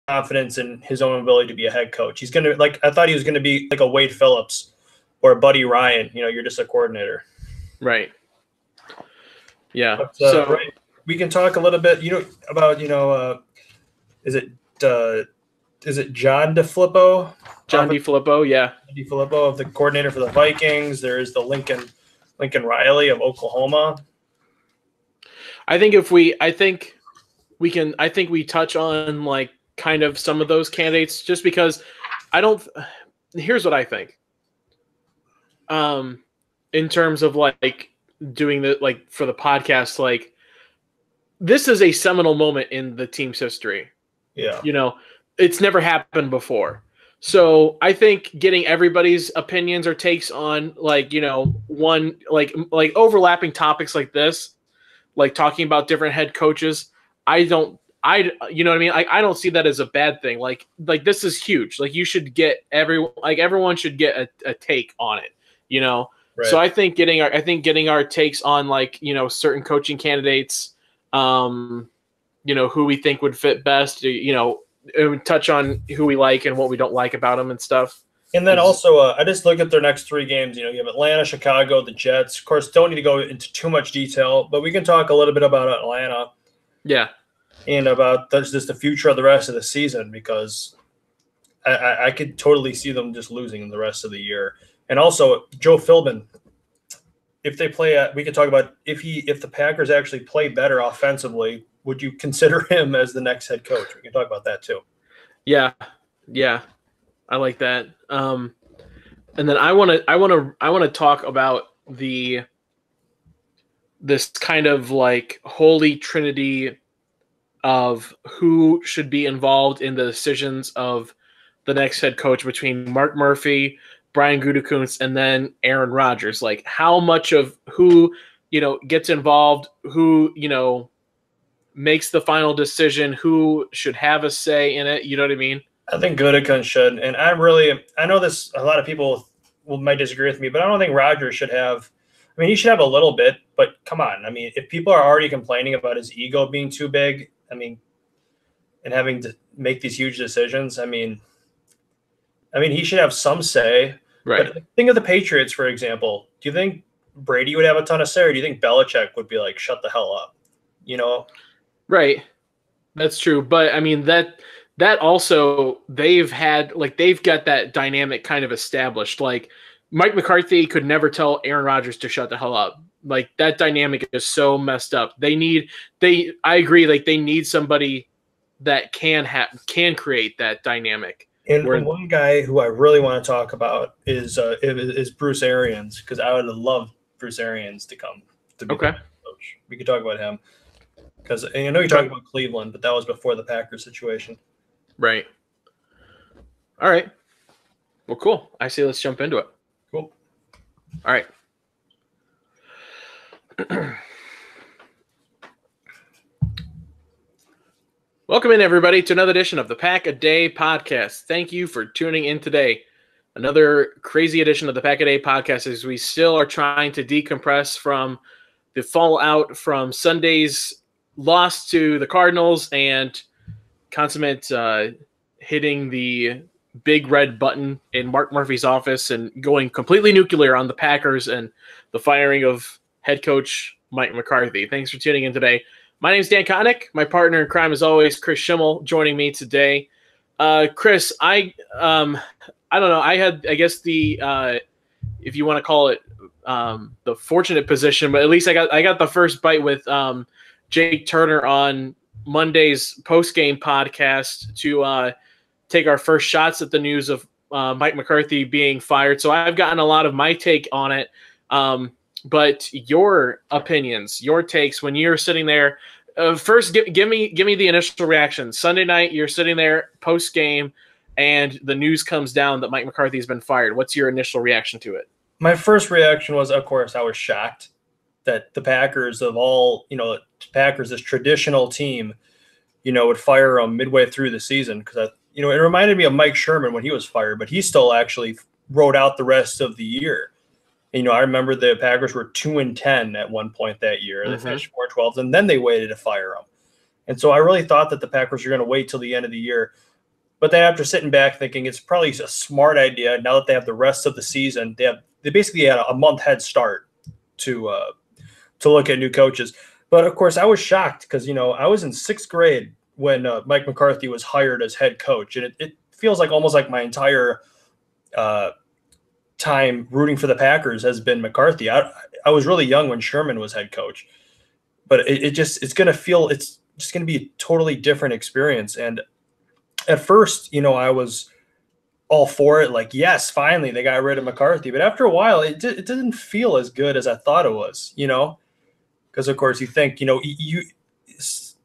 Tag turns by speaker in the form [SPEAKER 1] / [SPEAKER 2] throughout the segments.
[SPEAKER 1] confidence in his own ability to be a head coach. He's gonna I thought he was gonna be like a Wade Phillips or a Buddy Ryan. You're just a coordinator.
[SPEAKER 2] Right. Yeah.
[SPEAKER 1] But, right, we can talk a little bit, about is it John DeFilippo?
[SPEAKER 2] John DeFilippo, yeah.
[SPEAKER 1] DeFilippo, of the coordinator for the Vikings. There is the Lincoln Riley of Oklahoma.
[SPEAKER 2] I think we touch on like kind of some of those candidates just because here's what I think. In terms of like doing the like for the podcast, like this is a seminal moment in the team's history.
[SPEAKER 1] Yeah.
[SPEAKER 2] It's never happened before. So I think getting everybody's opinions or takes on one overlapping topics like this, like talking about different head coaches, you know what I mean? I don't see that as a bad thing. Like this is huge. Like you should get everyone should get a take on it, Right. So I think getting our takes on certain coaching candidates, who we think would fit best, touch on who we like and what we don't like about them and stuff.
[SPEAKER 1] And then also, I just look at their next three games. You have Atlanta, Chicago, the Jets. Of course, don't need to go into too much detail, but we can talk a little bit about Atlanta.
[SPEAKER 2] Yeah.
[SPEAKER 1] And about just the future of the rest of the season, because I could totally see them just losing the rest of the year. And also, Joe Philbin, if they play we could talk about if the Packers actually play better offensively, would you consider him as the next head coach? We can talk about that too.
[SPEAKER 2] Yeah. I like that. And then I want to talk about this kind of like holy trinity of who should be involved in the decisions of the next head coach between Mark Murphy, Brian Gutekunst, and then Aaron Rodgers. Like how much of who, gets involved, who, makes the final decision, who should have a say in it. You know what I mean?
[SPEAKER 1] I think Gutekunst should. And I know this, a lot of people might disagree with me, but I don't think Rodgers should have. I mean, he should have a little bit, but come on. I mean, if people are already complaining about his ego being too big, and having to make these huge decisions, I mean, he should have some say.
[SPEAKER 2] Right.
[SPEAKER 1] But think of the Patriots, for example. Do you think Brady would have a ton of say, or do you think Belichick would be like, shut the hell up?
[SPEAKER 2] Right. That's true. But I mean, that also they've got that dynamic kind of established. Like Mike McCarthy could never tell Aaron Rodgers to shut the hell up. Like that dynamic is so messed up. I agree. Like they need somebody that can create that dynamic.
[SPEAKER 1] And one guy who I really want to talk about is Bruce Arians, because I would love Bruce Arians to come to be the coach. We could talk about him, because I know you're talking about Cleveland, but that was before the Packers situation.
[SPEAKER 2] Right. All right. Well, cool. I say let's jump into it.
[SPEAKER 1] Cool.
[SPEAKER 2] All right. Welcome in, everybody, to another edition of the Pack a Day podcast. Thank you for tuning in today. Another crazy edition of the Pack a Day podcast as we still are trying to decompress from the fallout from Sunday's loss to the Cardinals and consummate hitting the big red button in Mark Murphy's office and going completely nuclear on the Packers and the firing of head coach Mike McCarthy. Thanks for tuning in today. My name is Dan Koenig. My partner in crime, as always, Chris Schimmel, joining me today. Chris, I don't know. I guess the if you want to call it the fortunate position, but at least I got the first bite with Jake Turner on Monday's post-game podcast to take our first shots at the news of Mike McCarthy being fired. So I've gotten a lot of my take on it. But your opinions, your takes when you're sitting there, first give me the initial reaction. Sunday night, you're sitting there post game, and the news comes down that Mike McCarthy has been fired. What's your initial reaction to it?
[SPEAKER 1] My first reaction was, of course, I was shocked that the Packers of all, Packers, this traditional team, would fire him midway through the season, because it reminded me of Mike Sherman when he was fired, but he still actually wrote out the rest of the year. I remember the Packers were 2-10 at one point that year. They finished 4-12, and then they waited to fire him. And so I really thought that the Packers were going to wait till the end of the year. But then after sitting back thinking it's probably a smart idea now that they have the rest of the season, they basically had a month head start to look at new coaches. But of course, I was shocked because I was in 6th grade when Mike McCarthy was hired as head coach, and it feels like almost like my entire time rooting for the Packers has been McCarthy. I was really young when Sherman was head coach, but it's just going to be a totally different experience. And at first, I was all for it. Like, yes, finally they got rid of McCarthy. But after a while, it didn't feel as good as I thought it was, because of course you think,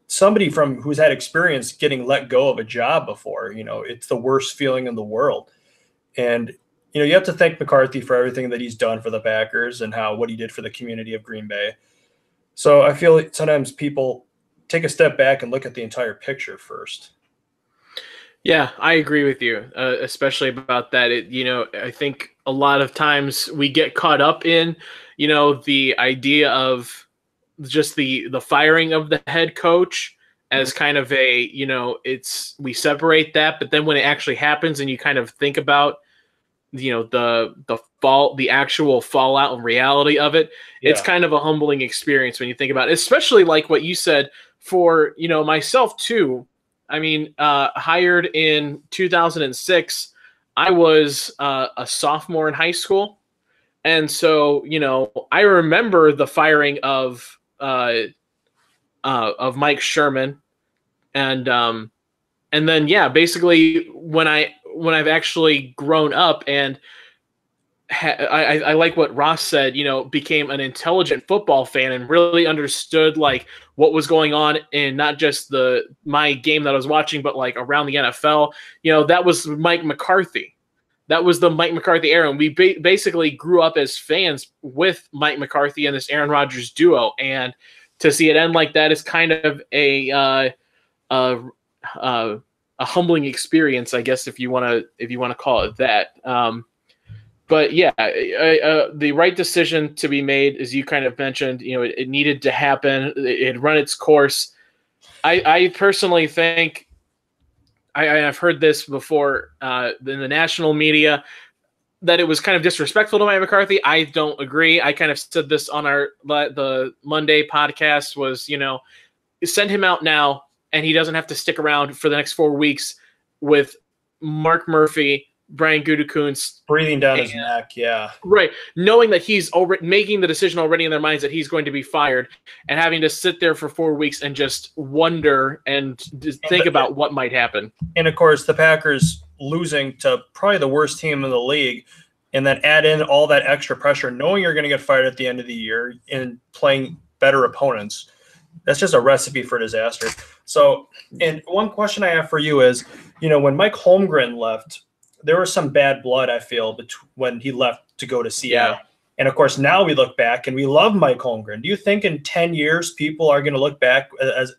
[SPEAKER 1] somebody who's had experience getting let go of a job before, it's the worst feeling in the world. And, you have to thank McCarthy for everything that he's done for the Packers and what he did for the community of Green Bay. So I feel like sometimes people take a step back and look at the entire picture first.
[SPEAKER 2] Yeah, I agree with you, especially about that. I think a lot of times we get caught up in, the idea of just the firing of the head coach as kind of a, we separate that, but then when it actually happens and you kind of think about, the actual fallout and reality of it, it's kind of a humbling experience when you think about it, especially like what you said for, myself too. I mean, hired in 2006, I was a sophomore in high school. And so, I remember the firing of Mike Sherman. And then, basically when I've actually grown up and I like what Ross said, became an intelligent football fan and really understood like what was going on in not just my game that I was watching, but like around the NFL. That was Mike McCarthy. That was the Mike McCarthy era. And we basically grew up as fans with Mike McCarthy and this Aaron Rodgers duo. And to see it end like that is kind of a humbling experience, I guess, if you want to call it that. But yeah, the right decision to be made, as you kind of mentioned, it needed to happen. It had run its course. I personally think, I've heard this before in the national media, that it was kind of disrespectful to Mike McCarthy. I don't agree. I kind of said this on the Monday podcast was, send him out now, and he doesn't have to stick around for the next 4 weeks with Mark Murphy, Brian Gutekunst
[SPEAKER 1] breathing down his neck. Yeah.
[SPEAKER 2] Right. Knowing that he's already making the decision already in their minds that he's going to be fired, and having to sit there for 4 weeks and just wonder and think about what might happen.
[SPEAKER 1] And of course, the Packers losing to probably the worst team in the league, and then add in all that extra pressure, knowing you're going to get fired at the end of the year and playing better opponents. That's just a recipe for disaster. So, and one question I have for you is, when Mike Holmgren left, there was some bad blood, I feel, when he left to go to Seattle. Yeah. And of course, now we look back and we love Mike Holmgren. Do you think in 10 years people are going to look back as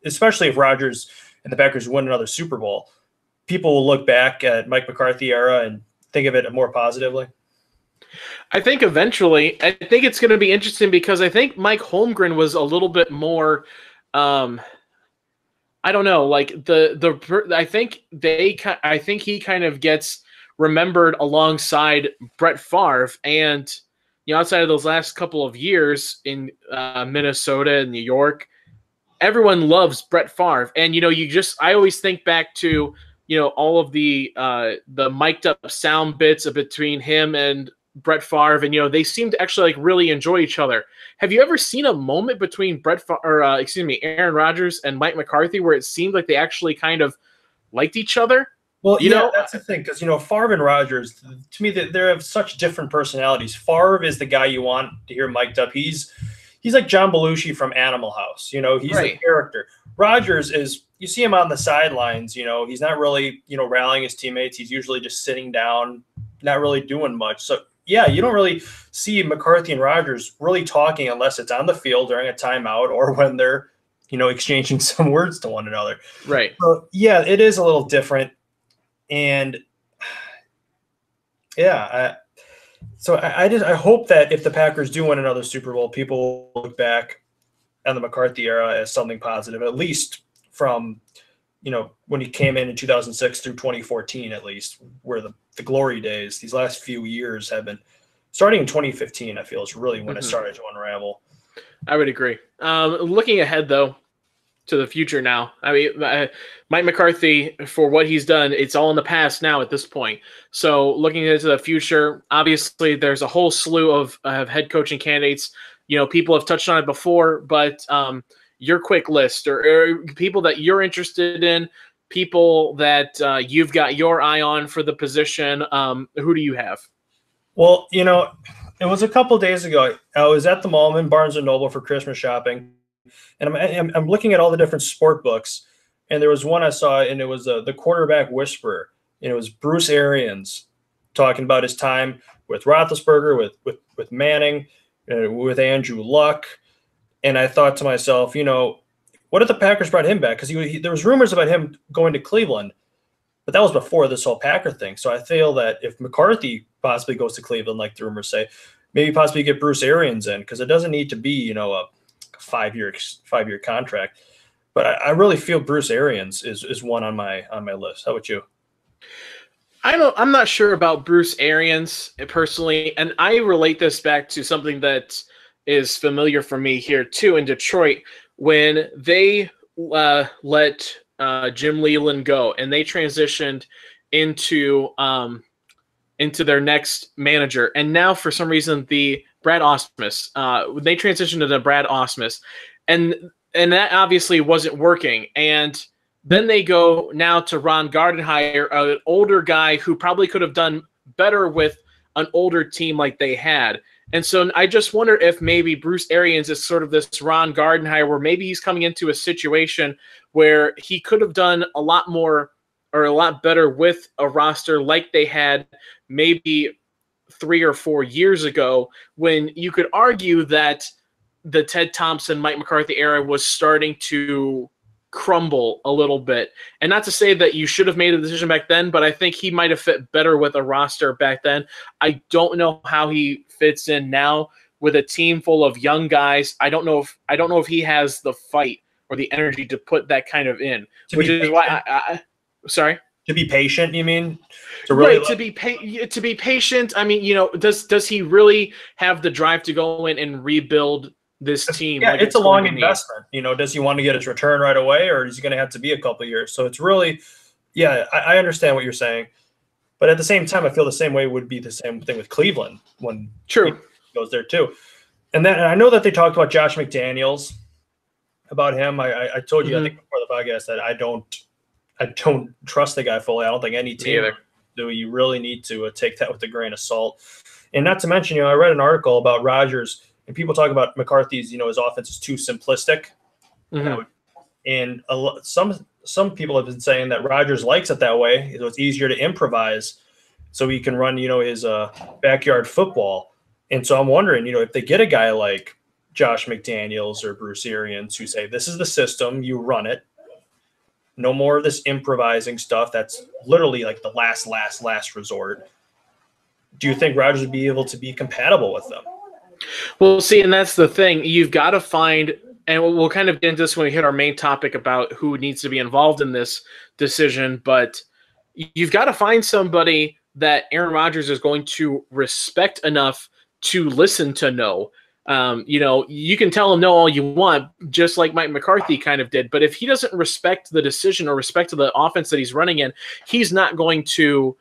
[SPEAKER 1] especially if Rodgers and the Packers win another Super Bowl, people will look back at Mike McCarthy era and think of it more positively?
[SPEAKER 2] I think eventually. I think it's going to be interesting because I think Mike Holmgren was a little bit more I don't know, like I think he kind of gets remembered alongside Brett Favre, and outside of those last couple of years in Minnesota and New York, everyone loves Brett Favre, and I always think back to all of the mic'd up sound bits between him and Brett Favre, and they seem to actually like really enjoy each other. Have you ever seen a moment between Aaron Rodgers and Mike McCarthy where it seemed like they actually kind of liked each other?
[SPEAKER 1] Well, that's the thing, because Favre and Rodgers, to me, they have such different personalities. Favre is the guy you want to hear mic'd up. He's like John Belushi from Animal House. He's right. The character. Rodgers is, you see him on the sidelines. He's not really rallying his teammates. He's usually just sitting down, not really doing much. So. Yeah, you don't really see McCarthy and Rodgers really talking unless it's on the field during a timeout or when they're, exchanging some words to one another.
[SPEAKER 2] Right.
[SPEAKER 1] So, yeah, it is a little different. And, yeah, I hope that if the Packers do win another Super Bowl, people will look back on the McCarthy era as something positive, at least from, when he came in 2006 through 2014, at least, were the glory days. These last few years have been starting in 2015. I feel is really when it started to unravel.
[SPEAKER 2] I would agree. Looking ahead, though, to the future now. I mean, Mike McCarthy, for what he's done, it's all in the past now at this point. So looking into the future, obviously there's a whole slew of head coaching candidates. People have touched on it before, but your quick list or people that you're interested in, people that you've got your eye on for the position, who do you have?
[SPEAKER 1] Well, it was a couple days ago. I was at the mall in Barnes & Noble for Christmas shopping. And I'm looking at all the different sport books, and there was one I saw, and it was the Quarterback Whisperer, and it was Bruce Arians talking about his time with Roethlisberger, with Manning, with Andrew Luck, and I thought to myself, what if the Packers brought him back? Because there was rumors about him going to Cleveland, but that was before this whole Packer thing. So I feel that if McCarthy possibly goes to Cleveland, like the rumors say, maybe possibly get Bruce Arians in, because it doesn't need to be a 5-year contract, but I really feel Bruce Arians is one on my list. How about you?
[SPEAKER 2] I'm not sure about Bruce Arians personally, and I relate this back to something that is familiar for me here too in Detroit when they let Jim Leland go and they transitioned into their next manager, and now for some reason the Brad Ausmus. They transitioned to Brad Ausmus, and that obviously wasn't working. And then they go now to Ron Gardenhire, an older guy who probably could have done better with an older team like they had. And so I just wonder if maybe Bruce Arians is sort of this Ron Gardenhire, where maybe he's coming into a situation where he could have done a lot more or a lot better with a roster like they had maybe 3 or 4 years ago, when you could argue that the Ted Thompson, Mike McCarthy era was starting to crumble a little bit. And not to say that you should have made a decision back then, but I think he might have fit better with a roster back then. I don't know how he fits in now with a team full of young guys. I don't know if he has the fight or the energy to put that kind of in, which is why I sorry.
[SPEAKER 1] To be patient, you mean?
[SPEAKER 2] To be patient. I mean, does he really have the drive to go in and rebuild this team?
[SPEAKER 1] Yeah, it's a long investment. Does he want to get his return right away, or is he going to have to be a couple of years? So it's really, I understand what you're saying, but at the same time, I feel the same way would be the same thing with Cleveland when he goes there too. And I know that they talked about Josh McDaniels, about him. I told you, I think before the podcast, that I don't trust the guy fully. I don't think any team do. You really need to take that with a grain of salt. And not to mention, I read an article about Rodgers, and people talk about McCarthy's, his offense is too simplistic. And some people have been saying that Rodgers likes it that way, so it's easier to improvise, so he can run, his backyard football. And so I'm wondering, if they get a guy like Josh McDaniels or Bruce Arians who say, this is the system, you run it. No more of this improvising stuff. That's literally like the last resort. Do you think Rodgers would be able to be compatible with them?
[SPEAKER 2] Well, see, and that's the thing. You've got to find, and we'll kind of get into this when we hit our main topic about who needs to be involved in this decision, but you've got to find somebody that Aaron Rodgers is going to respect enough to listen to no. You can tell him no all you want, just like Mike McCarthy kind of did. But if he doesn't respect the decision or respect to the offense that he's running in, he's not going to,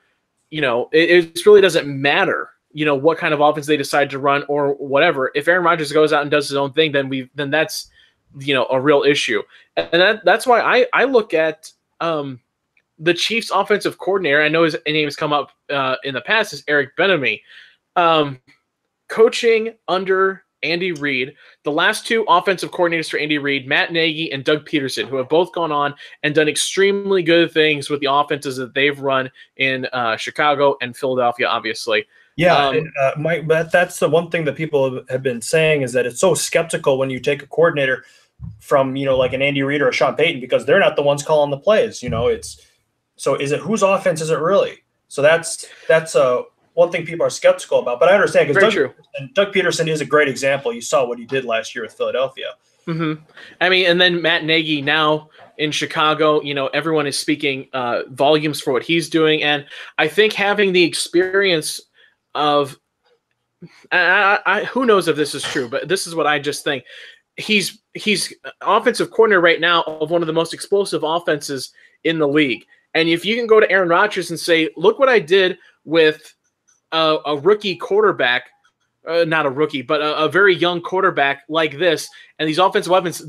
[SPEAKER 2] it really doesn't matter, what kind of offense they decide to run or whatever. If Aaron Rodgers goes out and does his own thing, then that's, a real issue. And that's why I look at the Chiefs offensive coordinator. I know his name has come up in the past, is Eric Bieniemy. Coaching under Andy Reid, the last two offensive coordinators for Andy Reid, Matt Nagy and Doug Peterson, who have both gone on and done extremely good things with the offenses that they've run in Chicago and Philadelphia, obviously.
[SPEAKER 1] Yeah, Mike, that's the one thing that people have been saying, is that it's so skeptical when you take a coordinator from, like an Andy Reid or a Sean Payton, because they're not the ones calling the plays. So is it, whose offense is it really? So that's one thing people are skeptical about, but I understand, because Doug Peterson is a great example. You saw what he did last year with Philadelphia.
[SPEAKER 2] I mean, and then Matt Nagy now in Chicago. Everyone is speaking volumes for what he's doing. And I think having the experience of who knows if this is true, but this is what I just think. He's offensive coordinator right now of one of the most explosive offenses in the league. And if you can go to Aaron Rodgers and say, look what I did with a rookie quarterback, not a rookie, but a very young quarterback like this, and these offensive weapons,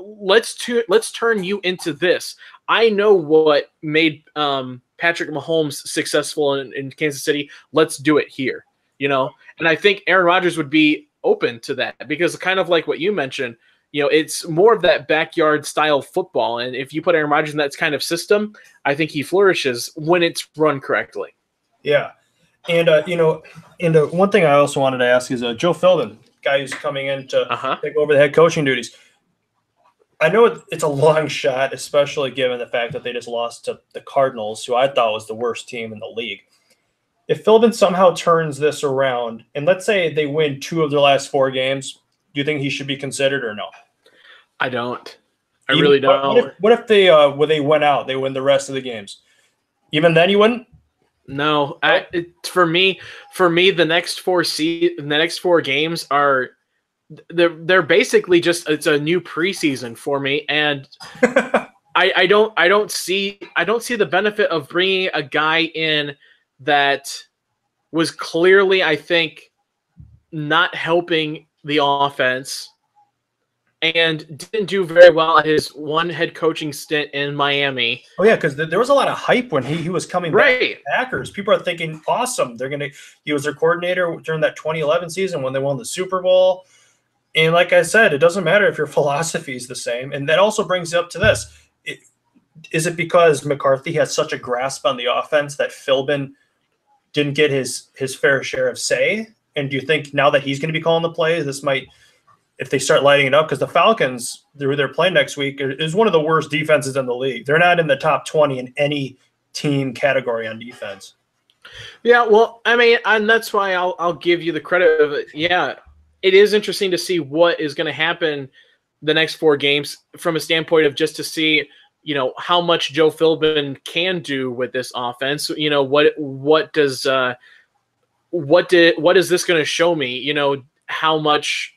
[SPEAKER 2] let's turn you into this. I know what made Patrick Mahomes successful in Kansas City. Let's do it here, And I think Aaron Rodgers would be open to that because kind of like what you mentioned, it's more of that backyard style football. And if you put Aaron Rodgers in that kind of system, I think he flourishes when it's run correctly.
[SPEAKER 1] Yeah. And, one thing I also wanted to ask is Joe Philbin, guy who's coming in to take over the head coaching duties. I know it's a long shot, especially given the fact that they just lost to the Cardinals, who I thought was the worst team in the league. If Philbin somehow turns this around, and let's say they win 2 of their last 4 games, do you think he should be considered or no?
[SPEAKER 2] I don't. I really don't.
[SPEAKER 1] What if they went out, they win the rest of the games? Even then, you wouldn't?
[SPEAKER 2] No. For me, the next 4 games are they're basically just it's a new preseason for me, and I don't see the benefit of bringing a guy in that was clearly, I think, not helping the offense and didn't do very well at his one head coaching stint in Miami.
[SPEAKER 1] Oh yeah, because there was a lot of hype when he was coming back to the Packers. People are thinking, awesome, he was their coordinator during that 2011 season when they won the Super Bowl. And like I said, it doesn't matter if your philosophy is the same. And that also brings up to this. Is it because McCarthy has such a grasp on the offense that Philbin didn't get his fair share of say? And do you think now that he's going to be calling the plays, this might, if they start lighting it up, because the Falcons, they're playing next week, is one of the worst defenses in the league. They're not in the top 20 in any team category on defense.
[SPEAKER 2] Yeah, well, I mean, and that's why I'll give you the credit of it. Yeah, it is interesting to see what is going to happen the next 4 games from a standpoint of just to see, how much Joe Philbin can do with this offense. What is this going to show me? How much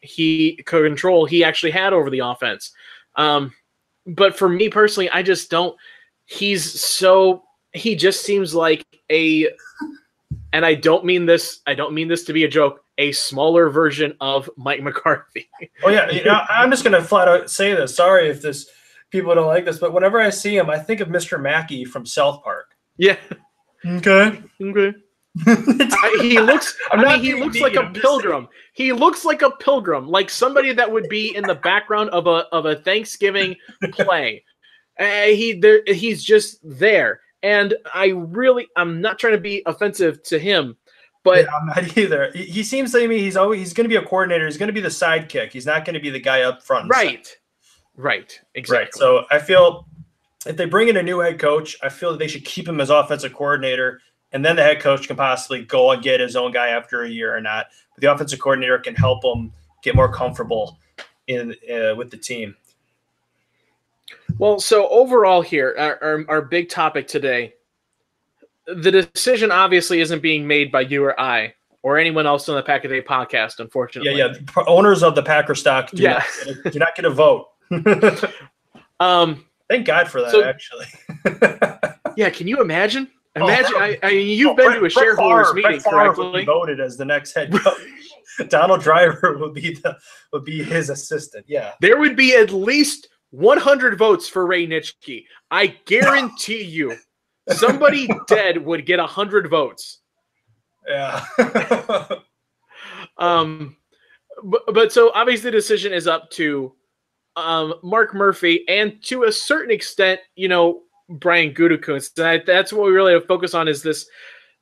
[SPEAKER 2] control he actually had over the offense. But for me personally, I just don't. He just seems like and I don't mean this to be a joke, a smaller version of Mike McCarthy.
[SPEAKER 1] Oh yeah, I'm just gonna flat out say this. Sorry if people don't like this, but whenever I see him, I think of Mr. Mackey from South Park.
[SPEAKER 2] Yeah.
[SPEAKER 1] Okay.
[SPEAKER 2] He looks like a pilgrim. He looks like a pilgrim, like somebody that would be in the background of a Thanksgiving play. He's just there. And I'm not trying to be offensive to him, but
[SPEAKER 1] yeah, I'm not either. He seems to me he's going to be a coordinator. He's going to be the sidekick. He's not going to be the guy up front.
[SPEAKER 2] Right. Exactly.
[SPEAKER 1] Right. So I feel if they bring in a new head coach, I feel that they should keep him as offensive coordinator, and then the head coach can possibly go and get his own guy after a year or not. But the offensive coordinator can help him get more comfortable with the team.
[SPEAKER 2] Well, so overall here, our big topic today, the decision obviously isn't being made by you or I or anyone else on the Pack a Day podcast, unfortunately.
[SPEAKER 1] Yeah. The owners of the Packer stock do not get a vote. Thank God for that, actually.
[SPEAKER 2] Yeah, can you imagine? I mean, you've been to a shareholders meeting, correctly?
[SPEAKER 1] He voted as the next head coach. Donald Driver would be his assistant. Yeah,
[SPEAKER 2] there would be at least 100 votes for Ray Nitschke. I guarantee you, somebody dead would get 100 votes.
[SPEAKER 1] Yeah.
[SPEAKER 2] But so obviously the decision is up to Mark Murphy and to a certain extent, Brian Gutekunst. That's what we really have to focus on is this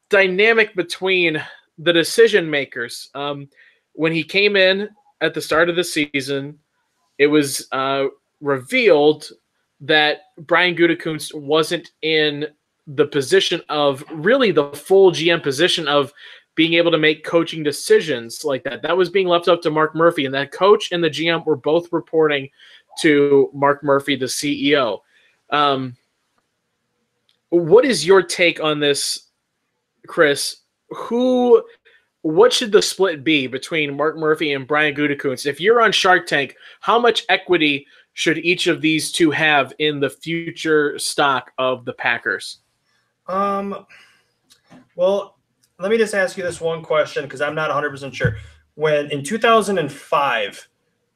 [SPEAKER 2] dynamic between the decision makers. When he came in at the start of the season, it was revealed that Brian Gutekunst wasn't in the position of really the full GM position of being able to make coaching decisions like that. That was being left up to Mark Murphy, and that coach and the GM were both reporting to Mark Murphy, the CEO. What is your take on this, Chris? What should the split be between Mark Murphy and Brian Gutekunst? If you're on Shark Tank, how much equity should each of these two have in the future stock of the Packers?
[SPEAKER 1] Well, let me just ask you this one question because I'm not 100% sure. When in 2005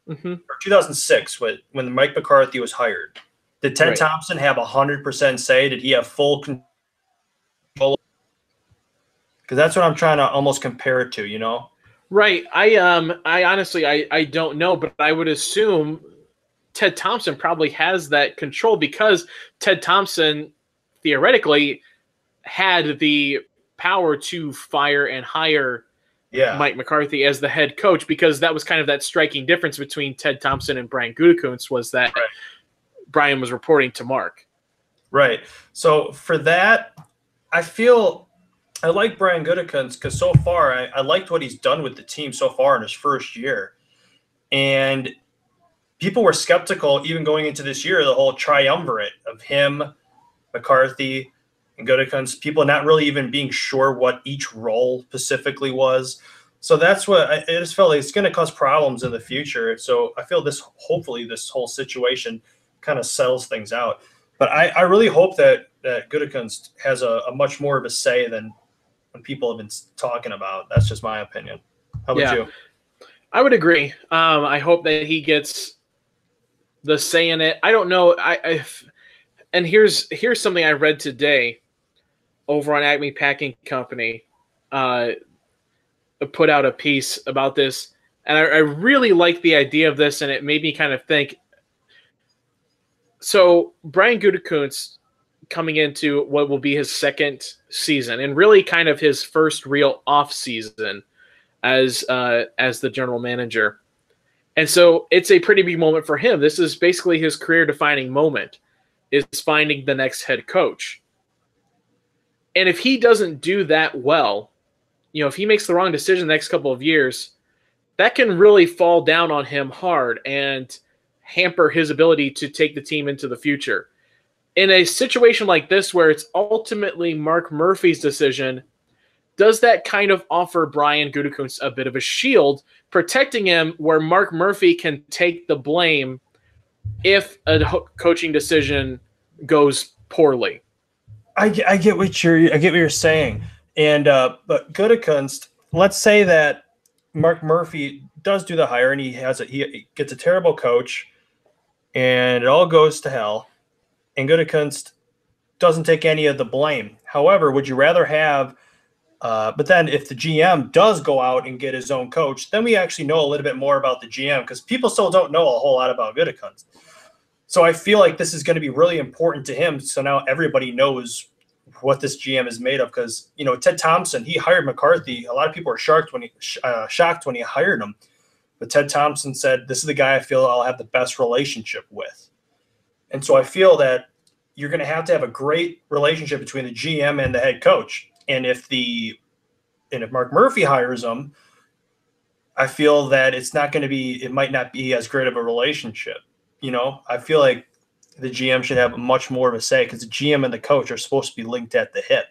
[SPEAKER 1] or 2006, when Mike McCarthy was hired, did Ted Thompson have 100% say? Did he have full control? Because that's what I'm trying to almost compare it to, you know?
[SPEAKER 2] Right. I honestly I don't know, but I would assume Ted Thompson probably has that control because Ted Thompson theoretically had the power to fire and hire Mike McCarthy as the head coach, because that was kind of that striking difference between Ted Thompson and Brian Gutekunst was that Brian was reporting to Mark.
[SPEAKER 1] Right. So for that, I like Brian Gutekunst because so far I liked what he's done with the team so far in his first year. And people were skeptical even going into this year, the whole triumvirate of him, McCarthy, and Gutekunst, people not really even being sure what each role specifically was. So that's what I just felt like it's going to cause problems in the future. So I feel hopefully this whole situation kind of settles things out. But I really hope that Gutekunst has a much more of a say than when people have been talking about. That's just my opinion. How about you?
[SPEAKER 2] I would agree. I hope that he gets the say in it. I don't know. And here's something I read today over on Acme Packing Company. Put out a piece about this, and I really like the idea of this, and it made me kind of think. So Brian Gutekunst coming into what will be his second season, and really kind of his first real off season as the general manager. And so it's a pretty big moment for him. This is basically his career defining moment, is finding the next head coach. And if he doesn't do that well, if he makes the wrong decision the next couple of years, that can really fall down on him hard and hamper his ability to take the team into the future. In a situation like this where it's ultimately Mark Murphy's decision, does that kind of offer Brian Gutekunst a bit of a shield, protecting him where Mark Murphy can take the blame if a coaching decision goes poorly?
[SPEAKER 1] I get what you're saying. And but Gutekunst, let's say that Mark Murphy does do the hire and he gets a terrible coach and it all goes to hell, and Gutekunst doesn't take any of the blame. However, would you rather have but then if the GM does go out and get his own coach, then we actually know a little bit more about the GM, because people still don't know a whole lot about Gutekunst. So I feel like this is going to be really important to him. So now everybody knows what this GM is made of, because Ted Thompson, he hired McCarthy. A lot of people were shocked when he hired him, but Ted Thompson said, "This is the guy I feel I'll have the best relationship with." And so I feel that you're going to have a great relationship between the GM and the head coach. And if Mark Murphy hires him, I feel that it might not be as great of a relationship. I feel like the GM should have much more of a say, because the GM and the coach are supposed to be linked at the hip.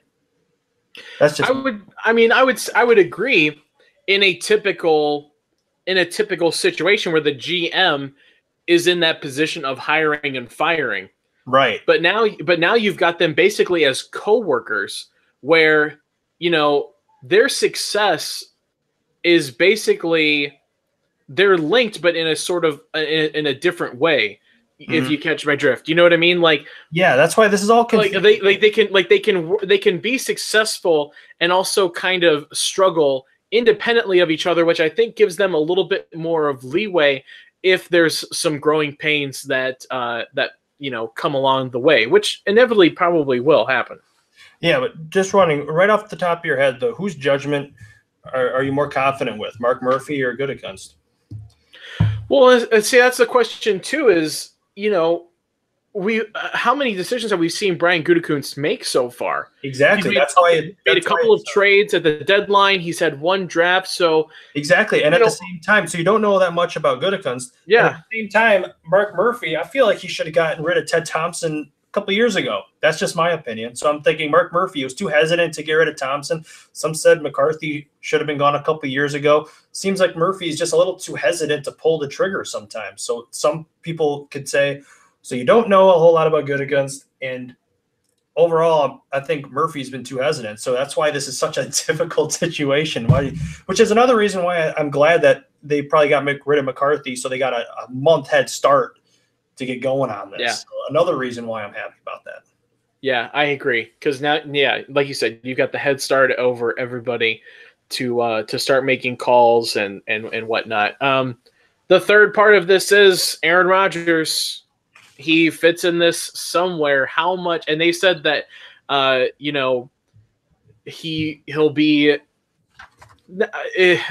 [SPEAKER 1] That's just.
[SPEAKER 2] I would agree in a typical situation where the GM is in that position of hiring and firing.
[SPEAKER 1] Right.
[SPEAKER 2] But now you've got them basically as co-workers, where their success is basically they're linked, but in a sort of in a different way. If you catch my drift, you know what I mean? Like,
[SPEAKER 1] yeah, that's why this is all confusing.
[SPEAKER 2] They can be successful and also kind of struggle independently of each other, which I think gives them a little bit more of leeway if there's some growing pains that come along the way, which inevitably probably will happen.
[SPEAKER 1] Yeah, but just running right off the top of your head, though, whose judgment are you more confident with, Mark Murphy or Gutekunst?
[SPEAKER 2] Well, see, that's the question too. Is how many decisions have we seen Brian Gutekunst make so far?
[SPEAKER 1] Exactly.
[SPEAKER 2] He's made a couple of trades at the deadline. He's had one draft. So
[SPEAKER 1] exactly, and at the same time, so you don't know that much about Gutekunst.
[SPEAKER 2] Yeah.
[SPEAKER 1] At the same time, Mark Murphy, I feel like he should have gotten rid of Ted Thompson couple of years ago. That's just my opinion. So I'm thinking Mark Murphy was too hesitant to get rid of Thompson. Some said McCarthy should have been gone a couple of years ago. Seems like Murphy is just a little too hesitant to pull the trigger sometimes. So some people could say, so you don't know a whole lot about Gutekunst, and overall, I think Murphy's been too hesitant. So that's why this is such a difficult situation. Which is another reason why I'm glad that they probably got rid of McCarthy, so they got a month head start to get going on this.
[SPEAKER 2] Yeah.
[SPEAKER 1] So another reason why I'm happy about that.
[SPEAKER 2] Yeah, I agree. Because now, yeah, like you said, you've got the head start over everybody to start making calls and whatnot. The third part of this is Aaron Rodgers. He fits in this somewhere. How much? And they said that, he'll be.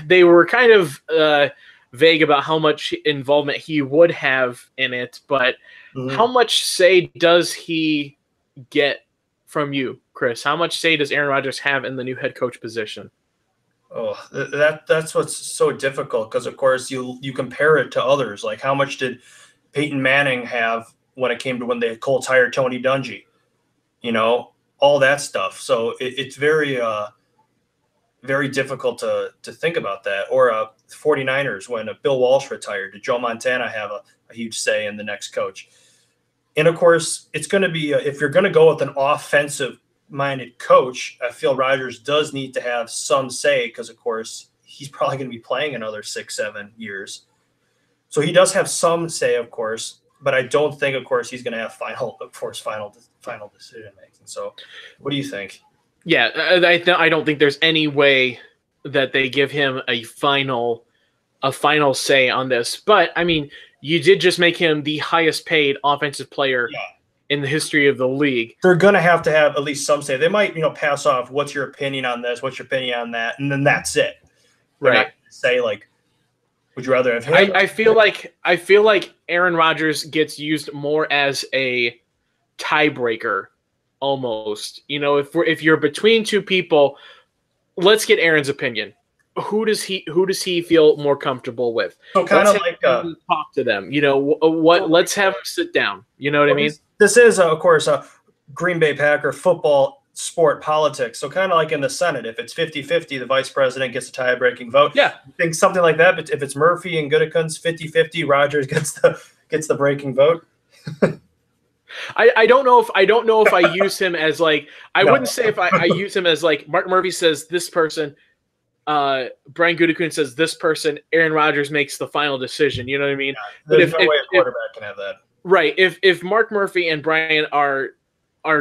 [SPEAKER 2] They were kind of vague about how much involvement he would have in it, but how much say does he get from you, Chris? How much say does Aaron Rodgers have in the new head coach position?
[SPEAKER 1] Oh, that's what's so difficult, because of course you compare it to others. Like, how much did Peyton Manning have when it came to when they Colts hired Tony Dungy? All that stuff. So it's very very difficult to think about that. Or 49ers, when Bill Walsh retired, did Joe Montana have a huge say in the next coach? And of course, it's going to be if you're going to go with an offensive-minded coach, I feel Rodgers does need to have some say, because of course he's probably going to be playing another 6-7 years. So he does have some say, of course, but I don't think, of course, he's going to have final decision making. So, what do you think?
[SPEAKER 2] Yeah, I don't think there's any way that they give him a final say on this. But I mean, you did just make him the highest paid offensive player in the history of the league.
[SPEAKER 1] They're going to have at least some say. They might, pass off, what's your opinion on this? What's your opinion on that? And then that's it. They're
[SPEAKER 2] right.
[SPEAKER 1] not gonna say, like, would you rather have him?
[SPEAKER 2] I feel like Aaron Rodgers gets used more as a tiebreaker, almost. If you're between two people, let's get Aaron's opinion. Who does he feel more comfortable with?
[SPEAKER 1] So kind of like
[SPEAKER 2] talk to them. Let's have him sit down. You know what I mean?
[SPEAKER 1] This is, of course, a Green Bay Packer football sport politics. So kind of like in the Senate, if it's 50-50, the vice president gets a tie-breaking vote.
[SPEAKER 2] Yeah.
[SPEAKER 1] I think something like that. But if it's Murphy and Gutekunst 50-50, Rodgers gets the breaking vote.
[SPEAKER 2] I don't know if I use him as like wouldn't say if I use him as like Mark Murphy says this person, Brian Gutekunst says this person, Aaron Rodgers makes the final decision. You know what I mean?
[SPEAKER 1] Yeah, there's no way a quarterback can have that.
[SPEAKER 2] Right. If Mark Murphy and Brian are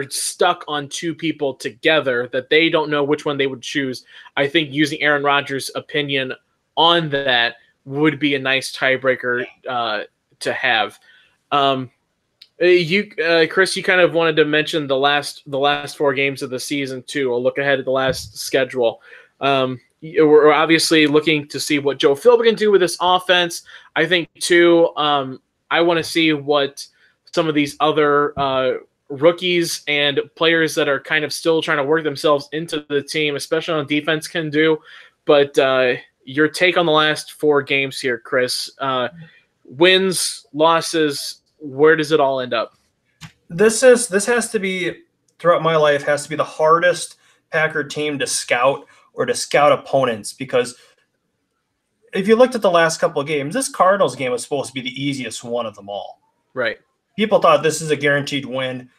[SPEAKER 2] stuck on two people together that they don't know which one they would choose, I think using Aaron Rodgers' opinion on that would be a nice tiebreaker to have. Chris, you kind of wanted to mention the last 4 games of the season too. I'll look ahead at the last schedule. We're obviously looking to see what Joe Philbin can do with this offense. I think too. I want to see what some of these other rookies and players that are kind of still trying to work themselves into the team, especially on defense, can do. But your take on the last 4 games here, Chris? Wins, losses. Where does it all end up?
[SPEAKER 1] This has to be, throughout my life, has to be the hardest Packer team to scout opponents, because if you looked at the last couple of games, this Cardinals game was supposed to be the easiest one of them all.
[SPEAKER 2] Right.
[SPEAKER 1] People thought this is a guaranteed win.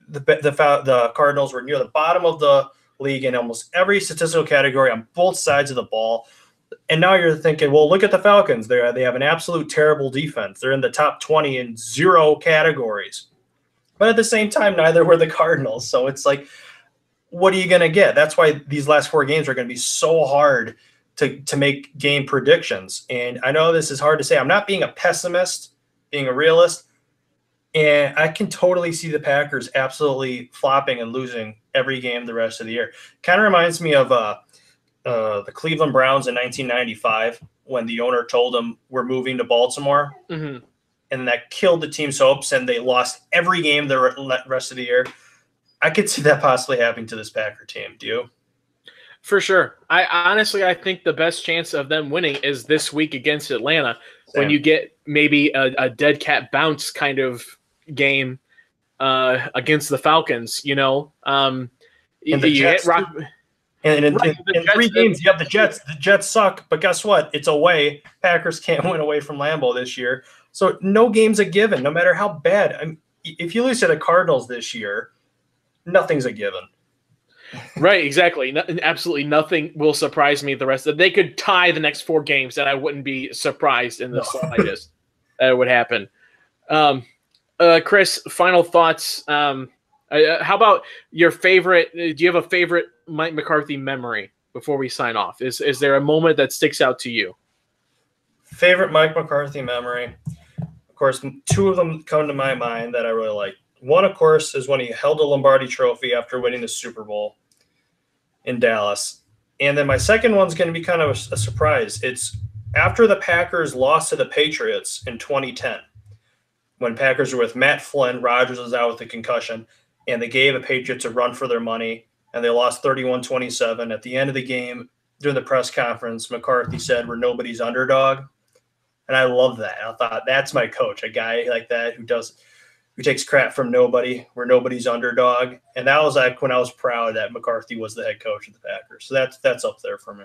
[SPEAKER 1] The Cardinals were near the bottom of the league in almost every statistical category on both sides of the ball. And now you're thinking, well, look at the Falcons. They have an absolute terrible defense. They're in the top 20 in 0 categories. But at the same time, neither were the Cardinals. So it's like, what are you going to get? That's why these last 4 games are going to be so hard to make game predictions. And I know this is hard to say. I'm not being a pessimist, being a realist. And I can totally see the Packers absolutely flopping and losing every game the rest of the year. Kind of reminds me of the Cleveland Browns in 1995 when the owner told them we're moving to Baltimore.
[SPEAKER 2] Mm-hmm.
[SPEAKER 1] And that killed the team's hopes, and they lost every game the rest of the year. I could see that possibly happening to this Packer team. Do you?
[SPEAKER 2] For sure. I think the best chance of them winning is this week against Atlanta. Same. When you get maybe a dead cat bounce kind of game against the Falcons. You know,
[SPEAKER 1] And the Jets, and in 3 games, you have the Jets. The Jets suck, but guess what? It's away. Packers can't win away from Lambeau this year. So no game's a given, no matter how bad. I mean, if you lose to the Cardinals this year, nothing's a given.
[SPEAKER 2] Right, exactly. Absolutely nothing will surprise me the rest of. They could tie the next 4 games, and I wouldn't be surprised in the slightest that it would happen. Chris, final thoughts. How about your favorite? Do you have a favorite Mike McCarthy memory before we sign off? Is there a moment that sticks out to you?
[SPEAKER 1] Favorite Mike McCarthy memory? Of course, 2 of them come to my mind that I really like. One, of course, is when he held a Lombardi Trophy after winning the Super Bowl in Dallas. And then my second one's going to be kind of a surprise. It's after the Packers lost to the Patriots in 2010, when Packers were with Matt Flynn, Rodgers was out with a concussion, and they gave the Patriots a run for their money, and they lost 31-27. At the end of the game, during the press conference, McCarthy said, "We're nobody's underdog." And I love that. I thought, that's my coach, a guy like that who takes crap from nobody. We're nobody's underdog. And that was like when I was proud that McCarthy was the head coach of the Packers. So that's up there for me.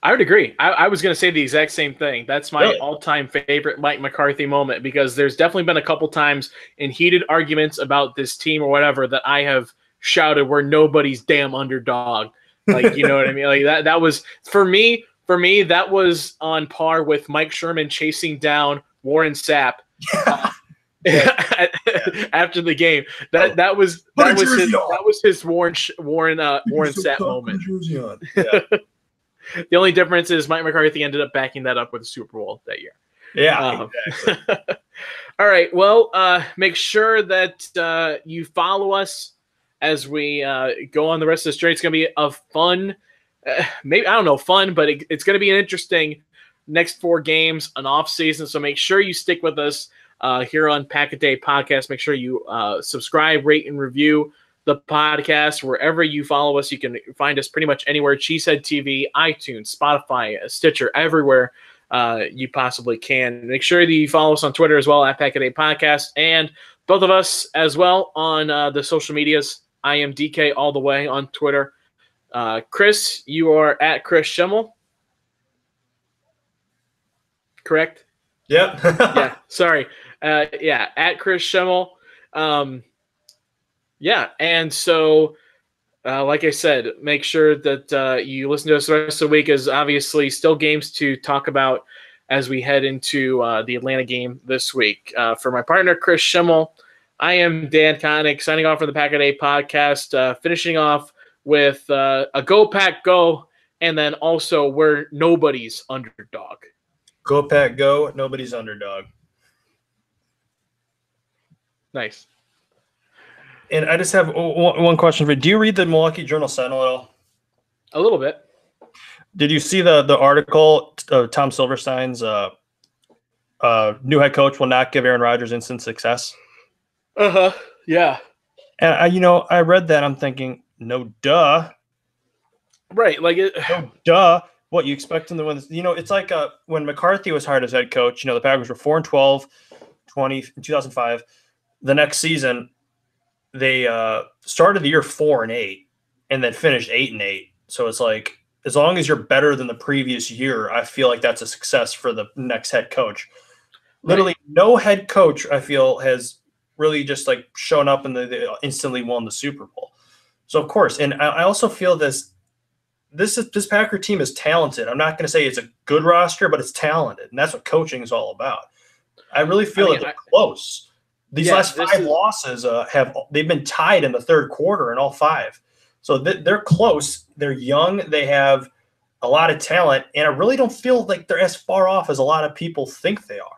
[SPEAKER 2] I would agree. I was going to say the exact same thing. That's my all-time favorite Mike McCarthy moment, because there's definitely been a couple times in heated arguments about this team or whatever that I have shouted, "We're nobody's damn underdog." Like, you know what I mean? Like that was for me, that was on par with Mike Sherman chasing down Warren Sapp after the game. That was his Warren Sapp moment.
[SPEAKER 1] Yeah.
[SPEAKER 2] The only difference is Mike McCarthy ended up backing that up with a Super Bowl that year.
[SPEAKER 1] Yeah, exactly.
[SPEAKER 2] All right. Well, make sure that you follow us as we go on the rest of the straight. It's going to be a fun, fun, but it's going to be an interesting next 4 games, an off season. So make sure you stick with us here on Pack a Day Podcast. Make sure you subscribe, rate, and review the podcast wherever you follow us. You can find us pretty much anywhere: Cheesehead TV, iTunes, Spotify, Stitcher, everywhere you possibly can. Make sure that you follow us on Twitter as well, at Pack a Day Podcast, and both of us as well on the social medias. I am DK all the way on Twitter. Chris, you are at Chris Schimmel, correct?
[SPEAKER 1] Yep.
[SPEAKER 2] Yeah, sorry. At Chris Schimmel. And so, like I said, make sure that you listen to us the rest of the week, as obviously still games to talk about as we head into the Atlanta game this week. For my partner, Chris Schimmel, I am Dan Koenig, signing off from the Pack a Day Podcast, finishing off with a Go Pack Go, and then also we're nobody's underdog.
[SPEAKER 1] Go Pack Go, nobody's underdog.
[SPEAKER 2] Nice.
[SPEAKER 1] And I just have one question for you. Do you read the Milwaukee Journal-Sentinel at all?
[SPEAKER 2] A little bit.
[SPEAKER 1] Did you see the article? Tom Silverstein's new head coach will not give Aaron Rodgers instant success.
[SPEAKER 2] Yeah.
[SPEAKER 1] And I read that. I'm thinking, no, duh.
[SPEAKER 2] Right. Like it.
[SPEAKER 1] No, duh. What, you expect him to win this? It's like when McCarthy was hired as head coach. The Packers were 4-12, in 2005. The next season, they started the year 4-8 and then finished 8-8. So it's like, as long as you're better than the previous year, I feel like that's a success for the next head coach. Literally, no head coach, I feel, has really just like shown up and they instantly won the Super Bowl. So of course, and I also feel this Packer team is talented. I'm not going to say it's a good roster, but it's talented, and that's what coaching is all about. I really feel that they're close. These last 5 losses they've been tied in the third quarter in all 5. So they're close. They're young. They have a lot of talent, and I really don't feel like they're as far off as a lot of people think they are.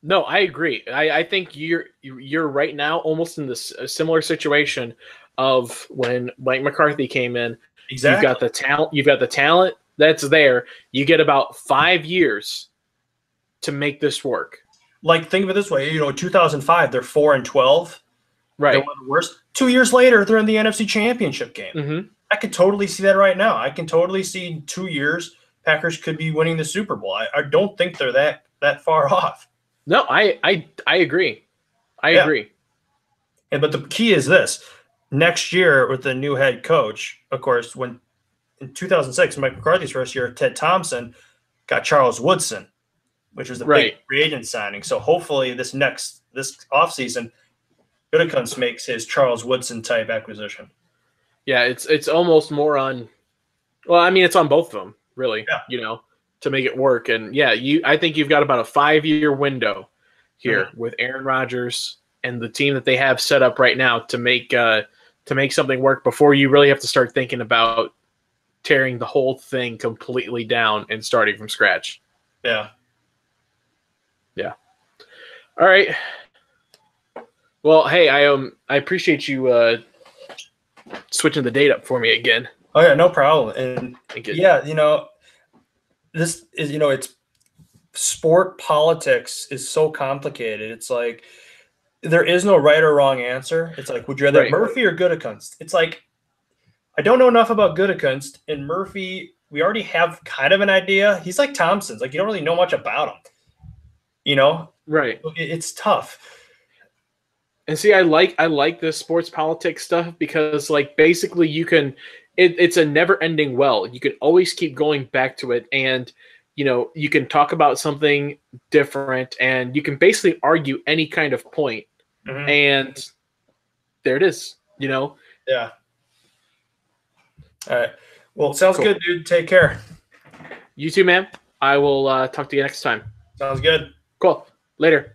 [SPEAKER 2] No, I agree. I think you're right now almost in this similar situation of when Mike McCarthy came in. Exactly. You've got the talent that's there. You get about 5 years to make this work.
[SPEAKER 1] Like, think of it this way, 2005, they're 4-12.
[SPEAKER 2] Right.
[SPEAKER 1] They're one of the worst. 2 years later, they're in the NFC Championship game.
[SPEAKER 2] Mm-hmm.
[SPEAKER 1] I could totally see that right now. I can totally see 2 years Packers could be winning the Super Bowl. I don't think they're that far off.
[SPEAKER 2] No, I agree. I agree.
[SPEAKER 1] But the key is this: next year with the new head coach, of course, when in 2006, Mike McCarthy's first year, Ted Thompson got Charles Woodson, which was the big free agent signing. So hopefully this offseason, Gutekunst makes his Charles Woodson type acquisition.
[SPEAKER 2] Yeah, it's almost more on. Well, I mean, it's on both of them, really.
[SPEAKER 1] Yeah.
[SPEAKER 2] To make it work. And yeah, I think you've got about a 5-year window here with Aaron Rodgers and the team that they have set up right now to make something work before you really have to start thinking about tearing the whole thing completely down and starting from scratch.
[SPEAKER 1] Yeah.
[SPEAKER 2] Yeah. All right. Well, hey, I appreciate you switching the date up for me again.
[SPEAKER 1] Oh yeah, no problem. And yeah, this is, it's sport politics is so complicated. It's like there is no right or wrong answer. It's like, would you rather Murphy or Gutekunst? It's like, I don't know enough about Gutekunst, and Murphy, we already have kind of an idea. He's like Thompson's. Like, you don't really know much about him.
[SPEAKER 2] Right.
[SPEAKER 1] It's tough.
[SPEAKER 2] And see, I like this sports politics stuff because, like, basically you can it's a never-ending well. You can always keep going back to it, and you can talk about something different, and you can basically argue any kind of point, and there it is.
[SPEAKER 1] Yeah. All right. Well, sounds good, dude. Take care.
[SPEAKER 2] You too, man. I will talk to you next time.
[SPEAKER 1] Sounds good.
[SPEAKER 2] Cool. Later.